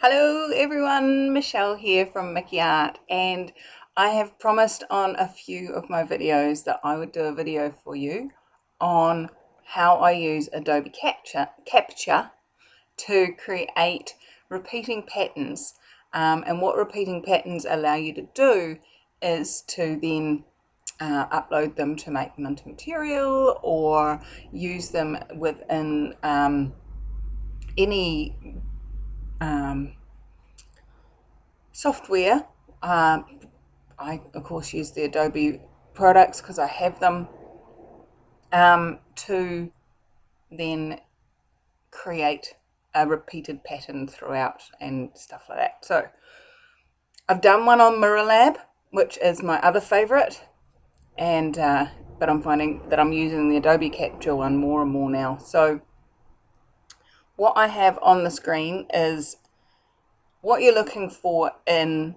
Hello everyone, Michelle here from Mickey Art, and I have promised on a few of my videos that I would do a video for you on how I use Adobe Capture to create repeating patterns. And what repeating patterns allow you to do is to then upload them to make them into material or use them within any software. I of course use the Adobe products because I have them, to then create a repeated pattern throughout and stuff like that. So I've done one on Mirror Lab, which is my other favorite, and but I'm finding that I'm using the Adobe Capture one more and more now. So what I have on the screen is what you're looking for in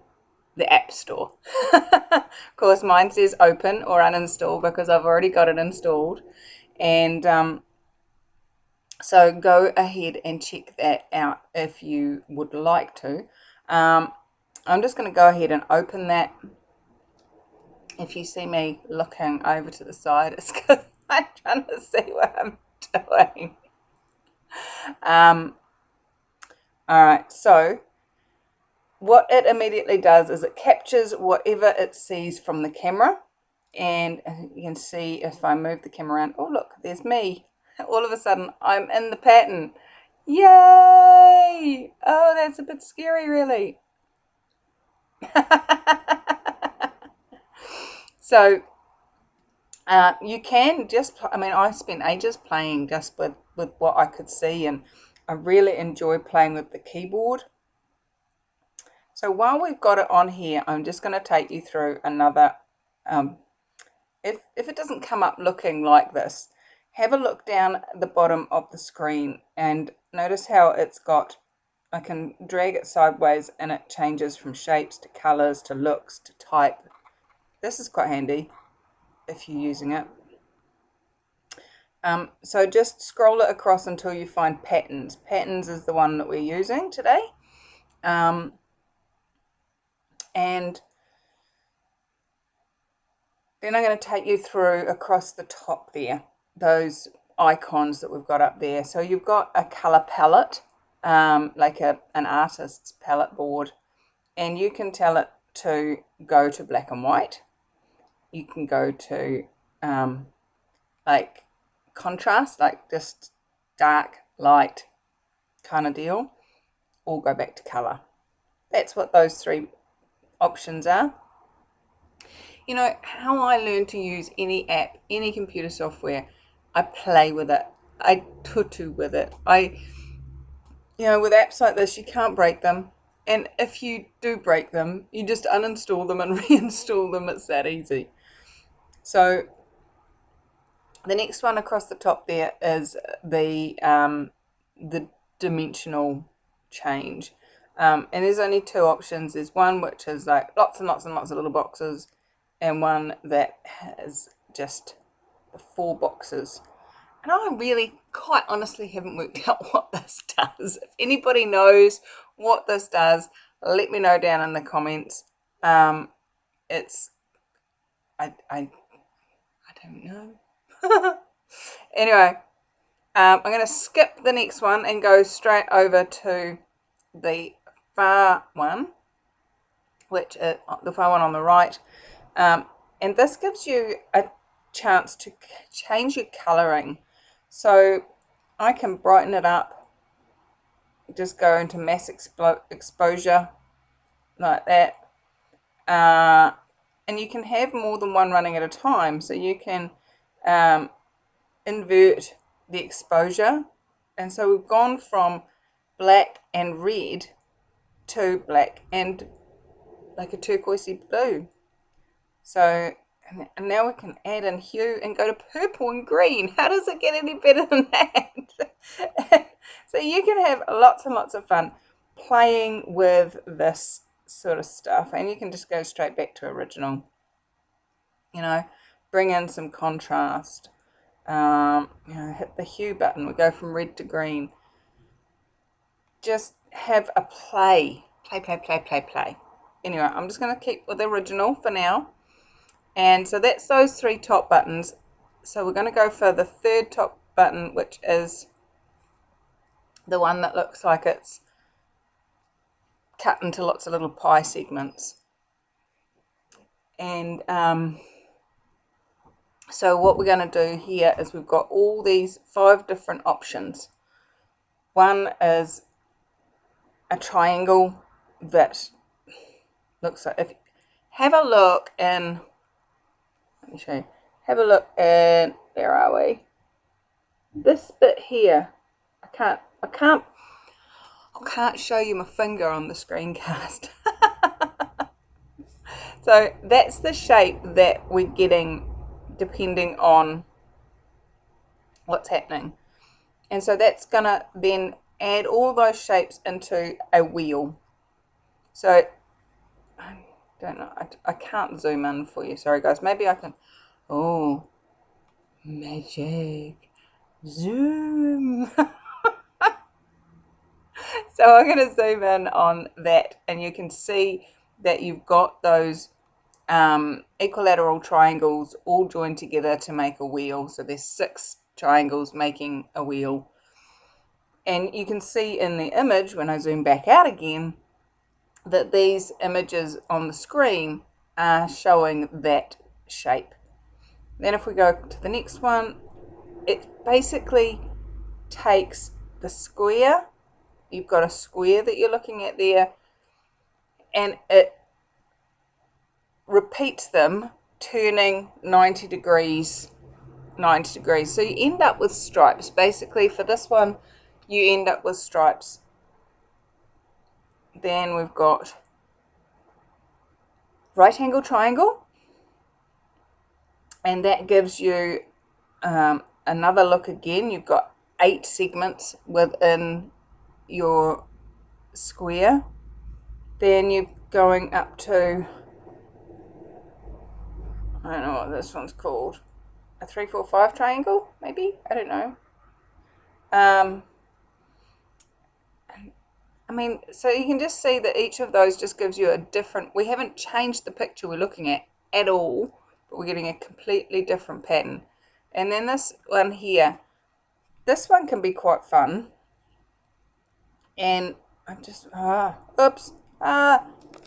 the App Store. Of course, mine says open or uninstall because I've already got it installed. And so go ahead and check that out if you would like to. I'm just going to go ahead and open that. If you see me looking over to the side, it's because I'm trying to see what I'm doing. Alright, so what it immediately does is it captures whatever it sees from the camera, and you can see if I move the camera around, oh look, there's me. All of a sudden I'm in the pattern. Yay! Oh, that's a bit scary really. So you can just, I spent ages playing just with what I could see, and I really enjoy playing with the keyboard. So while we've got it on here, I'm just going to take you through another, if it doesn't come up looking like this, have a look down at the bottom of the screen and notice how it's got, I can drag it sideways and it changes from shapes to colors to looks to type. This is quite handy if you're using it. So just scroll it across until you find patterns. Patterns is the one that we're using today. And then I'm going to take you through across the top there, those icons that we've got up there. So you've got a color palette, like an artist's palette board, and you can tell it to go to black and white. You can go to like contrast, like just dark, light kind of deal, or go back to color. That's what those three options are. You know, how I learned to use any app, any computer software, I play with it. I tutu with it. With apps like this, you can't break them. And if you do break them, you just uninstall them and reinstall them. It's that easy. So the next one across the top there is the dimensional change. And there's only two options. There's one which is like lots and lots and lots of little boxes, and one that has just the 4 boxes. And I really, quite honestly, haven't worked out what this does. If anybody knows what this does, let me know down in the comments. I don't know. Anyway, I'm going to skip the next one and go straight over to the far one, which is the far one on the right. And this gives you a chance to change your coloring. So I can brighten it up, just go into mass exposure like that. And you can have more than one running at a time. So you can invert the exposure. And so we've gone from black and red to black and like a turquoisey blue. So, and now we can add in hue and go to purple and green. How does it get any better than that? So you can have lots and lots of fun playing with this sort of stuff, and you can just go straight back to original. Bring in some contrast. Hit the hue button. We go from red to green. Just have a play. Play. Anyway, I'm just going to keep with the original for now. And so that's those 3 top buttons. So we're going to go for the 3rd top button, which is the one that looks like it's cut into lots of little pie segments. And so what we're going to do here is we've got all these 5 different options. One is a triangle that looks like, if have a look in, let me show you, have a look in, where are we? This bit here, I can't show you my finger on the screencast. So that's the shape that we're getting depending on what's happening. And so that's gonna then add all those shapes into a wheel. So I don't know, I can't zoom in for you, sorry guys. Maybe I can, oh, magic, zoom. So I'm going to zoom in on that, and you can see that you've got those equilateral triangles all joined together to make a wheel. So there's 6 triangles making a wheel. And you can see in the image, when I zoom back out again, that these images on the screen are showing that shape. Then if we go to the next one, it basically takes the square. You've got a square that you're looking at there, and it repeats them, turning 90 degrees. So you end up with stripes. Basically for this one, you end up with stripes. Then we've got right angle triangle, and that gives you another look again. You've got 8 segments within your square. Then you're going up to, I don't know what this one's called, a 3, 4, 5 triangle, maybe? I don't know. I mean, so you can just see that each of those just gives you a different, we haven't changed the picture we're looking at all, but we're getting a completely different pattern. And then this one here, this one can be quite fun. And I'm just, oops, I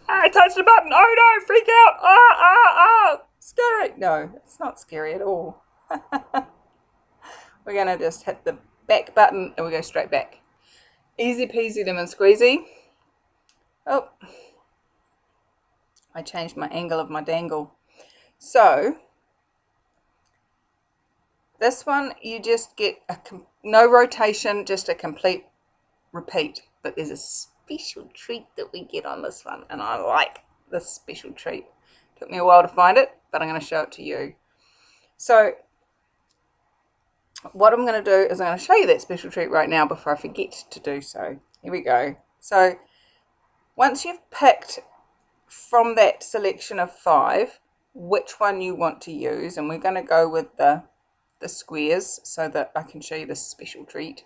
touched the button, oh no, freak out, scary. No, it's not scary at all. We're gonna just hit the back button and we go straight back. Easy peasy lemon squeezy. Oh, I changed my angle of my dangle. So this one you just get no rotation, just a complete repeat. But there's a special treat that we get on this one, and I like this special treat. Took me a while to find it, but I'm going to show it to you. So what I'm going to do is I'm going to show you that special treat right now before I forget to do so. Here we go. So once you've picked from that selection of 5 which one you want to use, and we're going to go with the squares so that I can show you this special treat,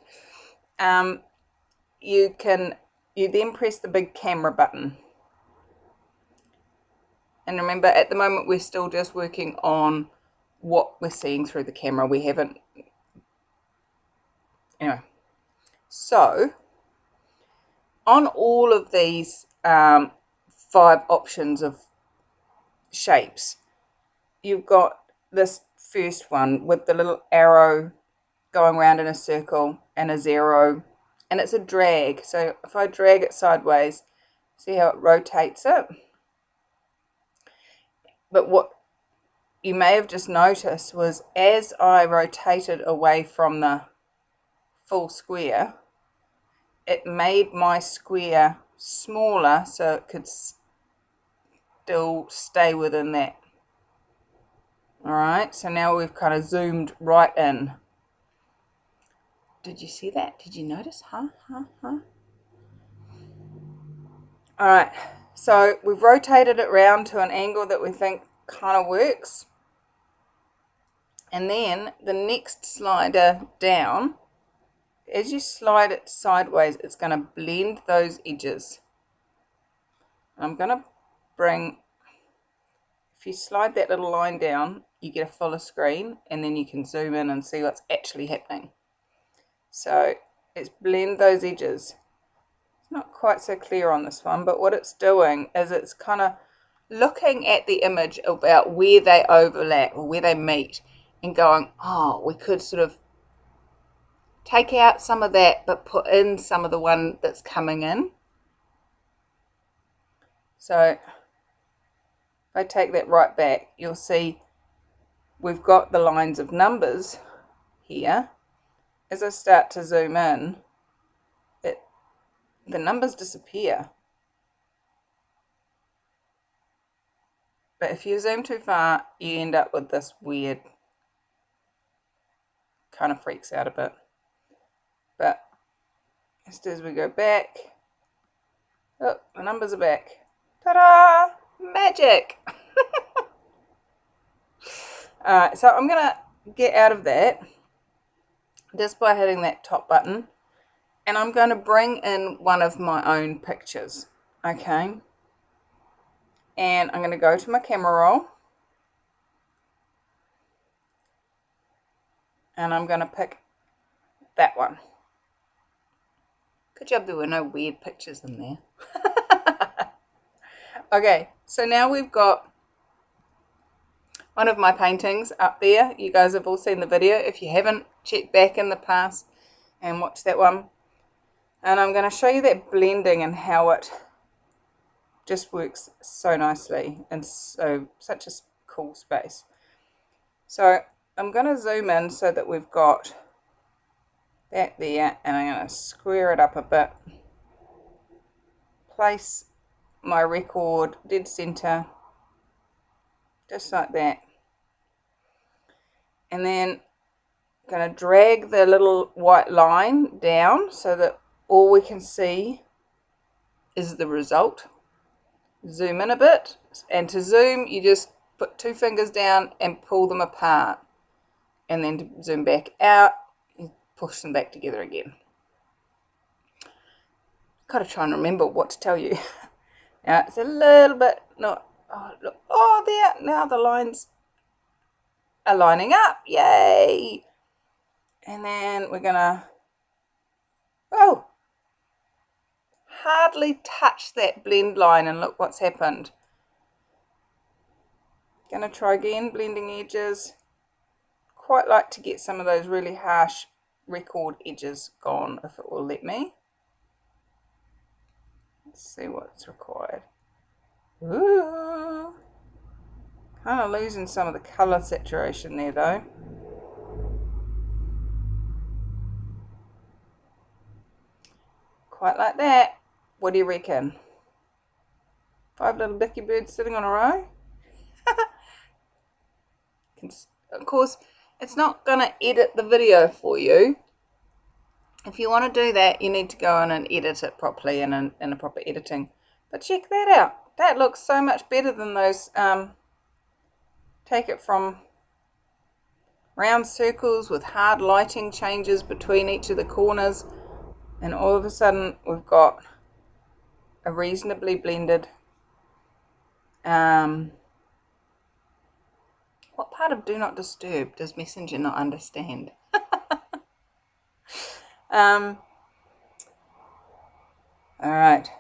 you then press the big camera button. And remember, at the moment we're still just working on what we're seeing through the camera. We haven't, anyway. So on all of these 5 options of shapes, you've got this first one with the little arrow going around in a circle and a 0, and it's a drag. So if I drag it sideways, see how it rotates it? But what you may have just noticed was as I rotated away from the full square, it made my square smaller so it could still stay within that. Alright, so now we've kind of zoomed right in. Did you see that? Did you notice? Alright, so we've rotated it round to an angle that we think kind of works. And then the next slider down, as you slide it sideways, it's going to blend those edges. I'm going to bring, if you slide that little line down, you get a fuller screen, and then you can zoom in and see what's actually happening. So let's blend those edges. It's not quite so clear on this one, but what it's doing is it's kind of looking at the image about where they overlap or where they meet and going, oh, we could sort of take out some of that but put in some of the one that's coming in. So if I take that right back, you'll see we've got the lines of numbers here. As I start to zoom in, the numbers disappear. But if you zoom too far, you end up with this weird, kind of freaks out a bit. But just as we go back, oh, the numbers are back. Ta-da! Magic! Alright, so I'm going to get out of that just by hitting that top button. And I'm going to bring in one of my own pictures. Okay. And I'm going to go to my camera roll. And I'm going to pick that one. Good job there were no weird pictures in there. Okay, so now we've got one of my paintings up there. You guys have all seen the video. If you haven't, check back in the past and watch that one. And I'm going to show you that blending and how it just works so nicely in such a cool space. So I'm going to zoom in so that we've got that there, and I'm going to square it up a bit. Place my record dead center, just like that. And then I'm going to drag the little white line down so that all we can see is the result. Zoom in a bit, and to zoom you just put two fingers down and pull them apart, and then to zoom back out you push them back together again. Gotta try and remember what to tell you. Now it's a little bit not, oh look, oh there, now the lines are lining up, yay. And then we're gonna, oh, hardly touch that blend line, and look what's happened. Gonna try again, blending edges. Quite like to get some of those really harsh record edges gone if it will let me. Let's see what's required. Ooh, kind of losing some of the color saturation there though. Quite like that. What do you reckon? 5 little dicky birds sitting on a row? Of course, it's not going to edit the video for you. If you want to do that, you need to go in and edit it properly in a proper editing. But check that out. That looks so much better than those, take it from round circles with hard lighting changes between each of the corners. And all of a sudden, we've got a reasonably blended, what part of Do Not Disturb does Messenger not understand? Alright,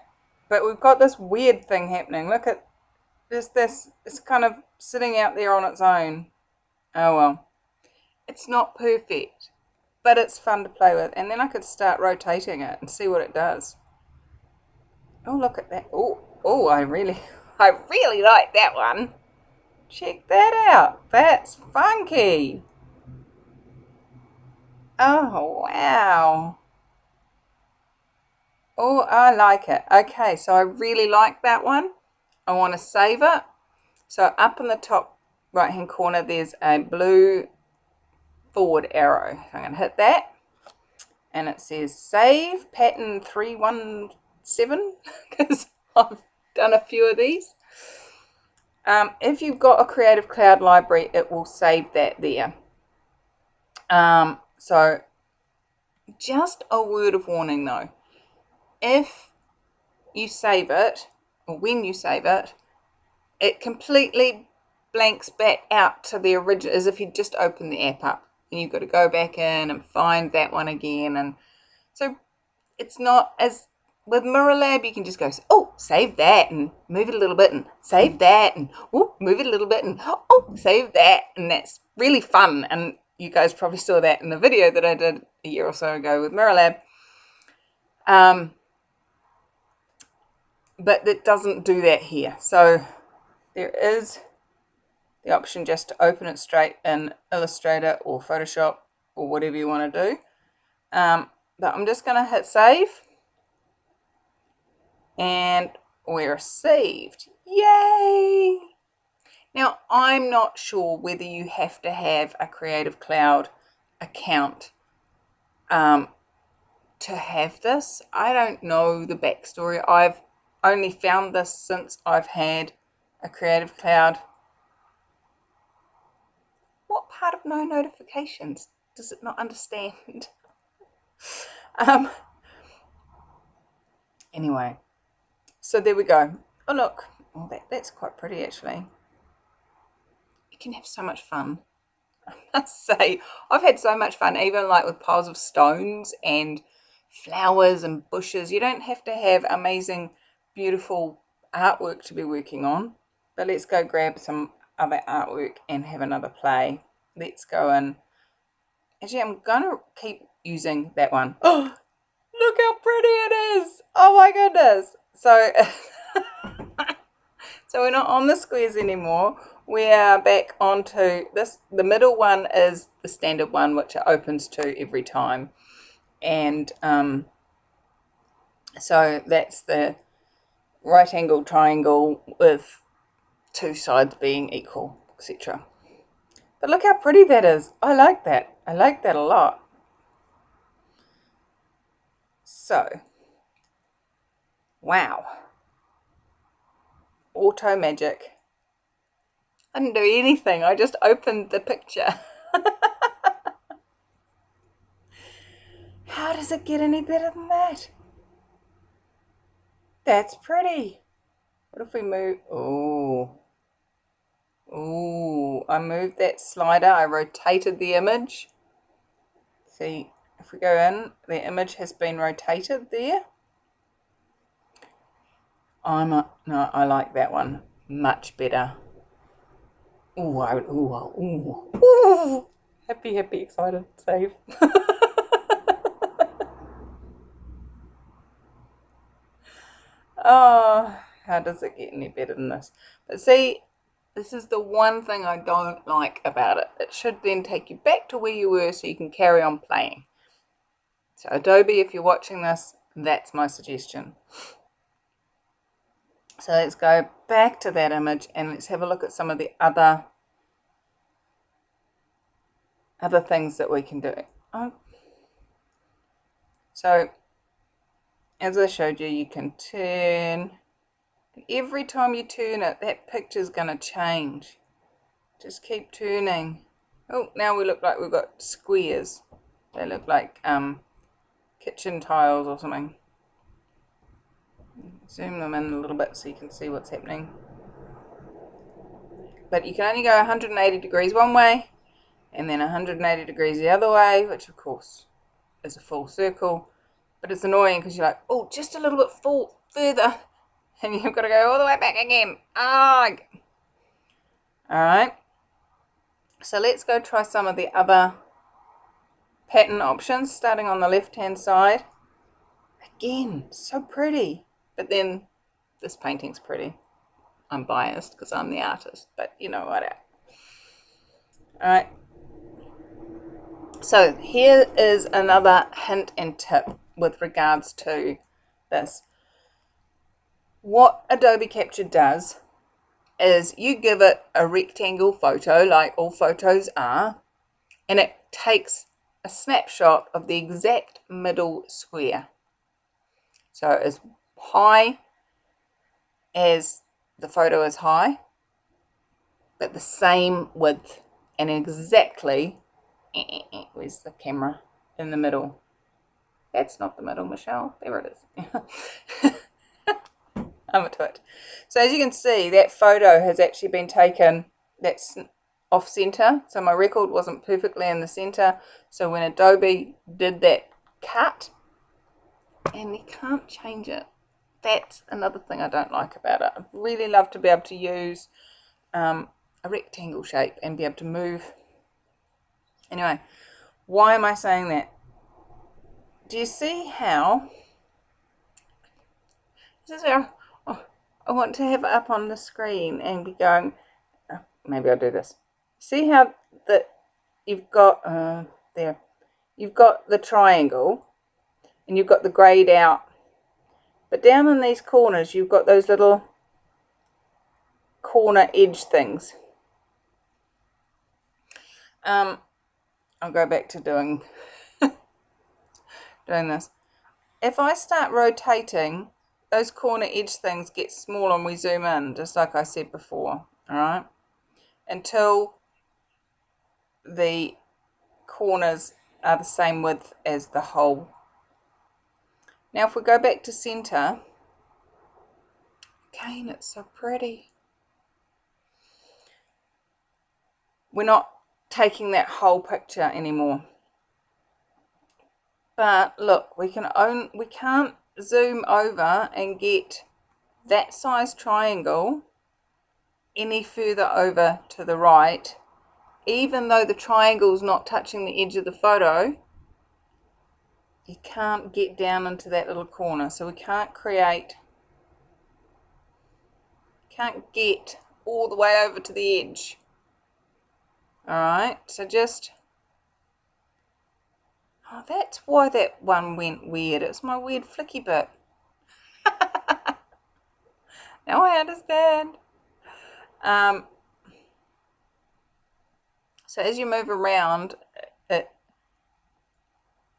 but we've got this weird thing happening. Look at this, it's kind of sitting out there on its own. Oh well, it's not perfect, but it's fun to play with. And then I could start rotating it and see what it does. Oh, look at that. Oh, I really like that one. Check that out. That's funky. Oh, wow. Oh, I like it. Okay, so I really like that one. I want to save it. So up in the top right hand corner there's a blue forward arrow. So I'm going to hit that. And it says save pattern 317 because I've done a few of these. If you've got a Creative Cloud library, it will save that there. So Just a word of warning though, if you save it, or when you save it, it completely blanks back out to the original, as if you just opened the app up and you've got to go back in and find that one again. And so it's not as with Mirror Lab, you can just go, oh, save that and move it a little bit and save that and oh, move it a little bit and oh, save that. And that's really fun. And you guys probably saw that in the video that I did a year or so ago with Mirror Lab. But it doesn't do that here. So there is the option just to open it straight in Illustrator or Photoshop or whatever you want to do. But I'm just going to hit save. And we're saved. Yay! Now, I'm not sure whether you have to have a Creative Cloud account to have this. I don't know the backstory. I've only found this since I've had a Creative Cloud. What part of no notifications does it not understand? Anyway, so there we go. Oh, look. Oh, that's quite pretty, actually. You can have so much fun. I must say, I've had so much fun, even like with piles of stones and flowers and bushes. You don't have to have amazing, beautiful artwork to be working on. But let's go grab some other artwork and have another play. Let's go in. Actually, I'm going to keep using that one. Oh, look how pretty it is. Oh my goodness. So, so we're not on the squares anymore. We are back onto this. The middle one is the standard one, which it opens to every time. And so that's the right angle triangle with two sides being equal, etc. But look how pretty that is. I like that. I like that a lot. So, wow. Auto magic. I didn't do anything. I just opened the picture. How does it get any better than that? That's pretty. What if we move? Oh. Oh, I moved that slider. I rotated the image. See, if we go in, the image has been rotated there. No, I like that one much better. Ooh. Happy, excited, save. Oh, how does it get any better than this? But see, this is the one thing I don't like about it. It should then take you back to where you were so you can carry on playing. So Adobe, if you're watching this, that's my suggestion. So let's go back to that image and let's have a look at some of the other things that we can do. So as I showed you, you can turn. Every time you turn it, that picture's going to change. Just keep turning. Oh, now we look like we've got squares. They look like kitchen tiles or something. Zoom them in a little bit so you can see what's happening. But you can only go 180 degrees one way and then 180 degrees the other way, which of course is a full circle. But it's annoying because you're like, oh, just a little bit further. And you've got to go all the way back again. Alright. So let's go try some of the other pattern options, starting on the left-hand side. Again, so pretty. But then this painting's pretty. I'm biased because I'm the artist, but you know what. Alright. So here is another hint and tip with regards to this. What Adobe Capture does is you give it a rectangle photo, like all photos are, and it takes a snapshot of the exact middle square. So as high as the photo is high, but the same width and exactly, where's the camera, in the middle. That's not the middle, Michelle. There it is. I'm a twit. So as you can see, that photo has actually been taken, that's off center. So my record wasn't perfectly in the center. So when Adobe did that cut, and you can't change it. That's another thing I don't like about it. I'd really love to be able to use a rectangle shape and be able to move. Anyway, why am I saying that? Do you see how this is where I want to have it up on the screen and be going, maybe I'll do this. See how you've got there, you've got the triangle and you've got the grayed out, but down in these corners you've got those little corner edge things. I'll go back to doing this. If I start rotating, those corner edge things get smaller and we zoom in, just like I said before, alright? Until the corners are the same width as the hole. Now if we go back to center, again, it's so pretty. We're not taking that whole picture anymore. But look, we can't zoom over and get that size triangle any further over to the right, even though the triangle's not touching the edge of the photo. You can't get down into that little corner, so we can't get all the way over to the edge. Alright, so just, oh, that's why that one went weird. It's my weird flicky bit. Now I understand. So as you move around,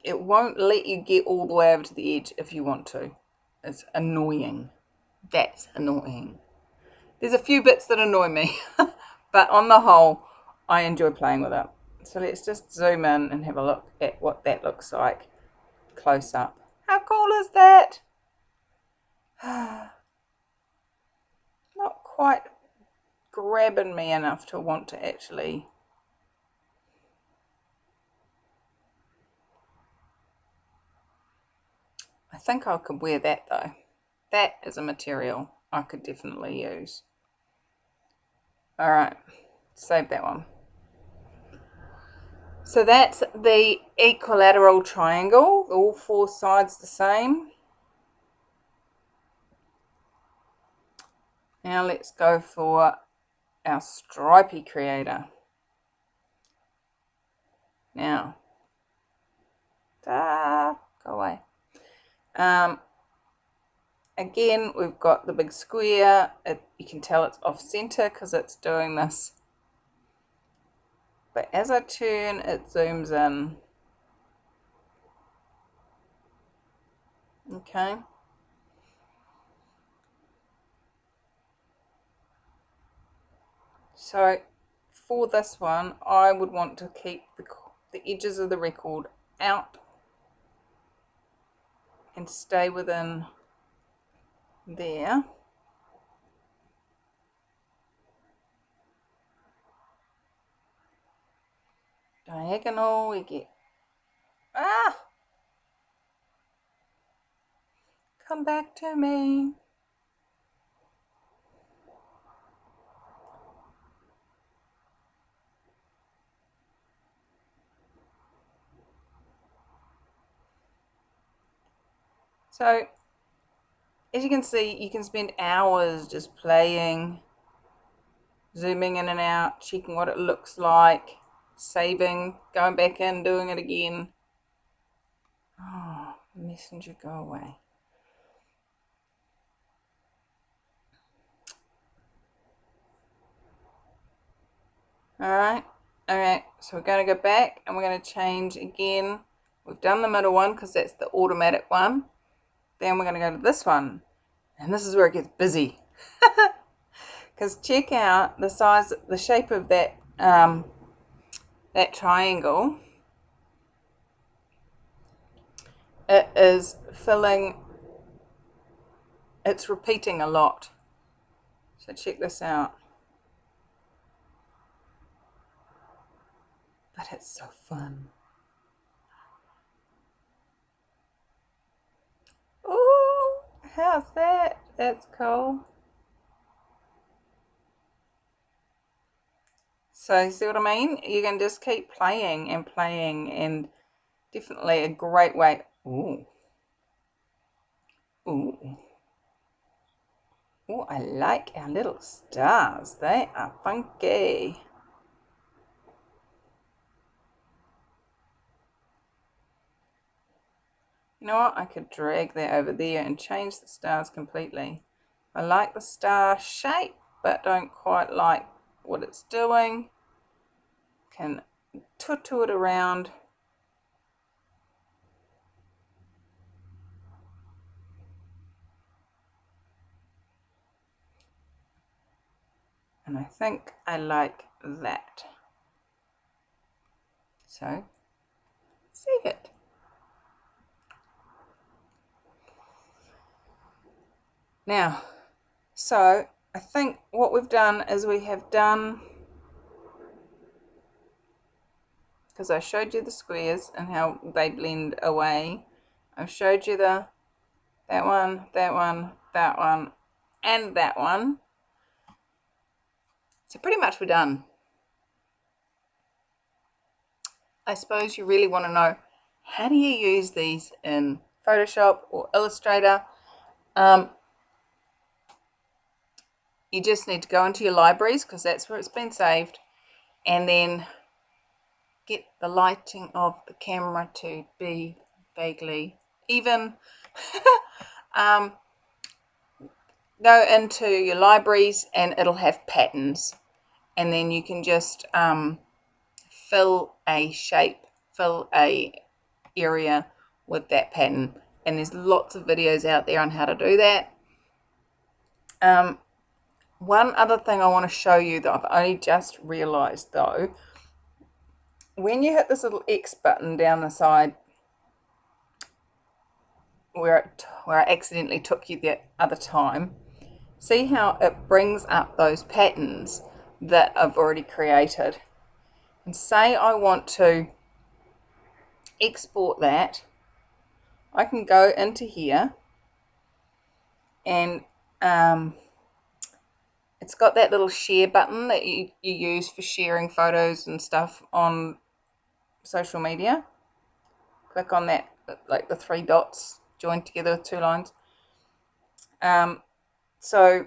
it won't let you get all the way over to the edge if you want to. It's annoying. That's annoying. There's a few bits that annoy me, but on the whole, I enjoy playing with it. So let's just zoom in and have a look at what that looks like close up. How cool is that? Not quite grabbing me enough to want to actually. I think I could wear that though. That is a material I could definitely use. Alright, save that one. So that's the equilateral triangle, all four sides the same. Now let's go for our stripy creator. Now, go away. Again, we've got the big square. You can tell it's off center because it's doing this. But as I turn, it zooms in. Okay. So for this one, I would want to keep the edges of the record out and stay within there. Diagonal, we get, come back to me. So as you can see, you can spend hours just playing, zooming in and out, checking what it looks like, saving, going back in, doing it again. Oh, messenger, go away. Alright, so we're going to go back and we're going to change again. We've done the middle one because that's the automatic one. Then we're going to go to this one. And this is where it gets busy. Because check out the size, the shape of that, that triangle. it is filling, it's repeating a lot. So check this out. But it's so fun. Ooh, how's that? That's cool. So you see what I mean? You can just keep playing and playing, and definitely a great way. Ooh. Ooh. Ooh, I like our little stars. They are funky. You know what? I could drag that over there and change the stars completely. I like the star shape, but don't quite like what it's doing. Can tutu it around. And I think I like that. So, save it. Now, so I think what we've done is we have done, because I showed you the squares and how they blend away. I've showed you that one, that one, that one, and that one. So pretty much we're done. I suppose you really want to know, how do you use these in Photoshop or Illustrator? You just need to go into your libraries, because that's where it's been saved, and then get the lighting of the camera to be vaguely even. Go into your libraries and it'll have patterns, and then you can just fill a shape, fill a area with that pattern, and there's lots of videos out there on how to do that. One other thing I want to show you that I've only just realized though, when you hit this little X button down the side where I accidentally took you the other time, see how it brings up those patterns that I've already created. And say I want to export that, I can go into here, and it's got that little share button that you use for sharing photos and stuff on social media. Click on that, like the three dots joined together with two lines. So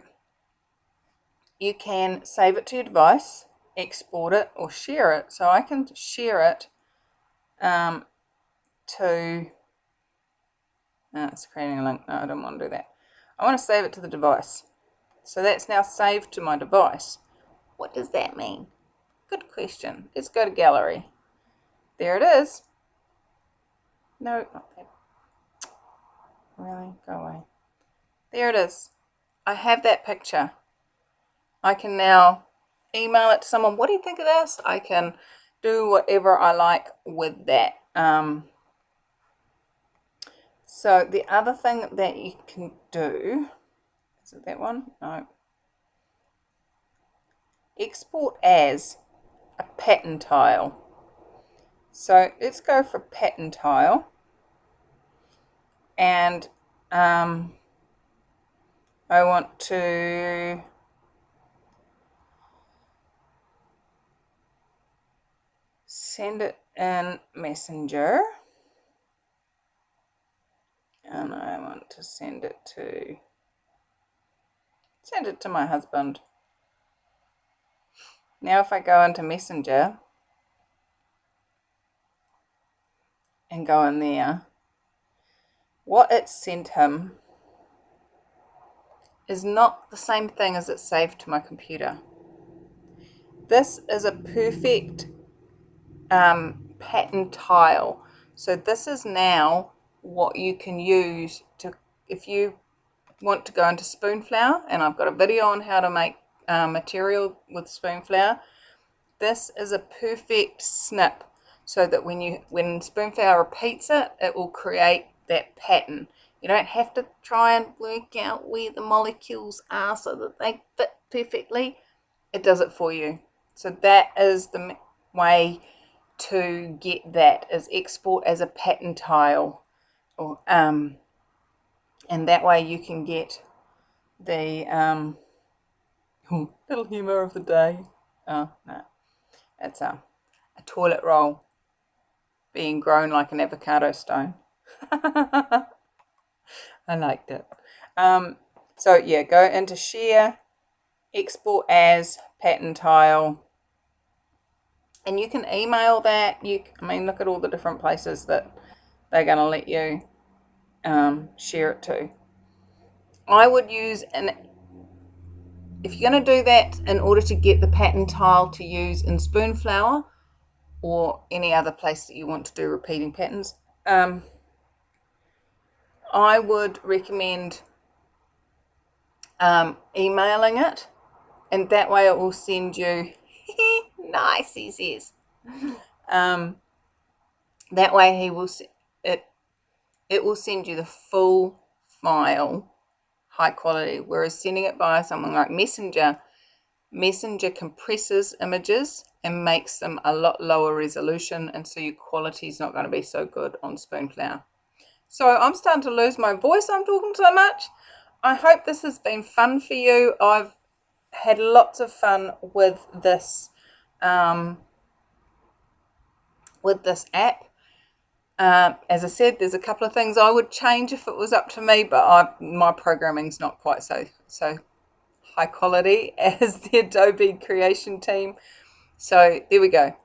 you can save it to your device, export it, or share it. So I can share it to, it's creating a link. No, I don't want to do that. I want to save it to the device. So that's now saved to my device. What does that mean? Good question. Let's go to gallery. There it is. No, not that. Really? Go away. There it is. I have that picture. I can now email it to someone. What do you think of this? I can do whatever I like with that. So the other thing that you can do, is it that one? No. Export as a pattern tile. So let's go for pattern tile, and I want to send it in Messenger, and I want to send it to my husband. Now if I go into Messenger and go in there, what it sent him is not the same thing as it's saved to my computer. This is a perfect pattern tile. So this is now what you can use to, if you want to go into Spoonflower, and I've got a video on how to make material with Spoonflower. This is a perfect snip, so that when Spoonflower repeats it, it will create that pattern. You don't have to try and work out where the molecules are so that they fit perfectly. It does it for you. So that is the way to get that, is export as a pattern tile, or and that way you can get the little humour of the day. Oh no, it's a toilet roll being grown like an avocado stone. I liked it. So yeah, go into share, export as pattern tile, and you can email that. I mean, look at all the different places that they're going to let you share it to. I would use if you're going to do that in order to get the pattern tile to use in Spoonflower or any other place that you want to do repeating patterns, I would recommend emailing it, and that way it will send you nice, he says. That way it will send you the full file, high quality, whereas sending it by something like Messenger compresses images and makes them a lot lower resolution, and so your quality is not going to be so good on Spoonflower. So I'm starting to lose my voice, I'm talking so much. I hope this has been fun for you. I've had lots of fun with this app. As I said, there's a couple of things I would change if it was up to me, but my programming's not quite so high quality as the Adobe creation team. So there we go.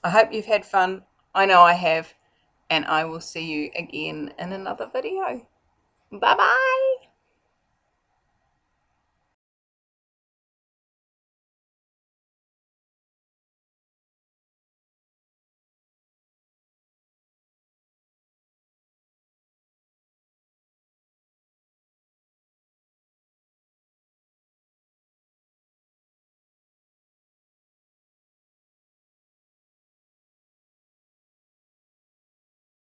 I hope you've had fun. I know I have, and I will see you again in another video. Bye bye.